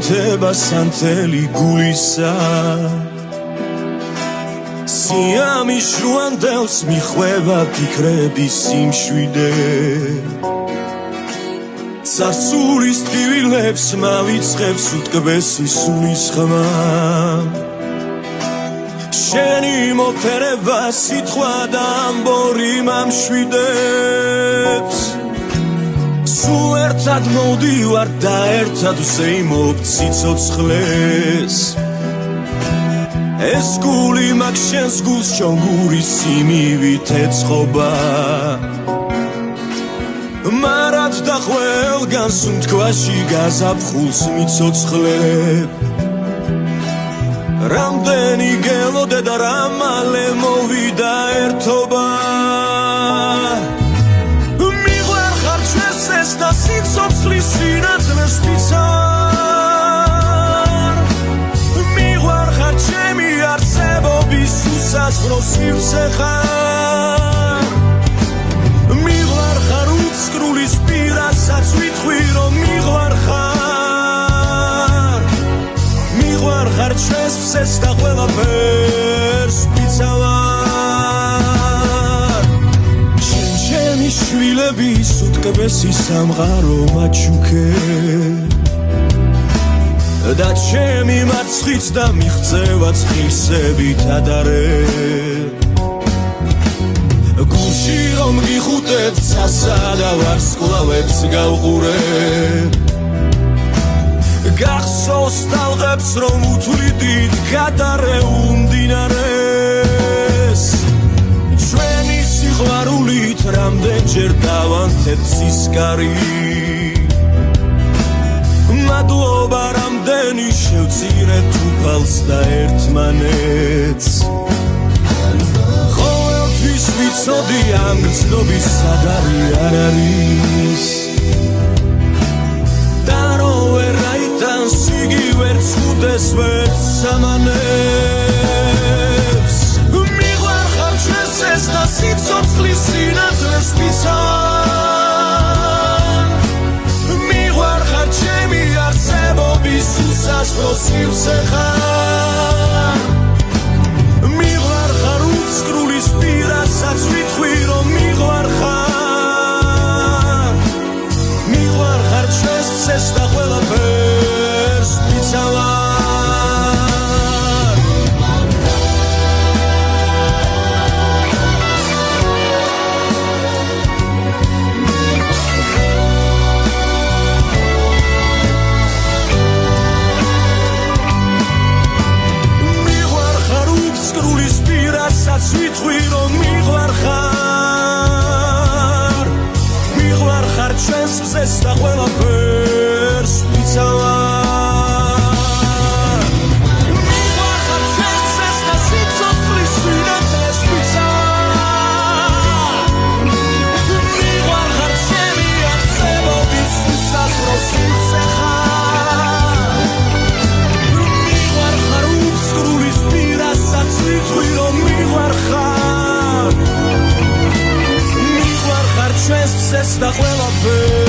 მითება სანთელი გულისა სიამის ჟუანდელს მიხვევა ფიქრების სიმშვიდე წარსულის ტკივილებს მავიწყებს უტკბესი სულის ხმა შენი მოფერება სიტყვა და ამბორი მამშვიდებს სულ ერთად მოვდივარ და ერთად ვსეიმობ ციცოცხლეს ეს გული მაგ შენს გულს ჩონგურის სიმივით ეწყობა მარად და ყველგან სუნთქვაში გაზაფხულს მიცოცხლებ რამდენი გელოდე და რამალე მოვიდა ერთობა მიღვარ ხარ ჩვენს ეს და სიცოცხლის სინათლეს მიცარ მიღვარ ხარ ჩემი არსებობის უსაზღვრო სივრცე ხარ მიღვარ ხარ უცკრულის პირასაც ვითხვი რომ მიღვარ ხარ მიღვარ ხარ ჩვენს ფსეს და ყველაფერს მიცავარ ჩემი შვილების უტკბესი სამღარო მაჩუქე და ჩემი მარცხიც და მიღწევაც ღირსებით ადარე გულში რომ გიხუტებ ცასა და ვარსკვლავებს გავყურებ გახსოვს ტალღებს რომ უთვლიდით გადარეულ მდინარეს ჩვენი სიყვარულით რამდენჯერ დავანთებ სისკარი მადლობა რამდენი შევწირეთ უფალს და ერთმანეთს ყოველთვის ვიცოდი ამ გრძნობის სადარი არ არის და რო ვერ აიტანს იგი ვერც ხუდეს ვერც სამანებს მიღვარ ხარ ჩვენს ეს და სიცოცხლის სინათლეს მიცარ მიღვარ ხარ ჩემი არსებობის უსაზღვრო სივრცე ხარ მიღვარ ხარ უცკრულის პირასაც ვითხვი რომ მიღვარ ხარ მიღვარ ხარ ჩვენს ფსეს და ყველაფერს მიცავარ ვითხვი რომ მიღვარ ხარ მიღვარ ხარ ჩვენს ფსეს და ყველაფერს მიცავარ მიღვარ ხარ ჩვენს ფსეს და სიცოცხლის სინათლეს მიცავარ მიღვარ ხარ ჩემი არსებობის უსაზღვრო სივრცე ხარ მიღვარ ხარ უცკრულის პირასაც ვითხვი რომ მიღვარ ხარ ჩვენს ფსეს და ყველაფერს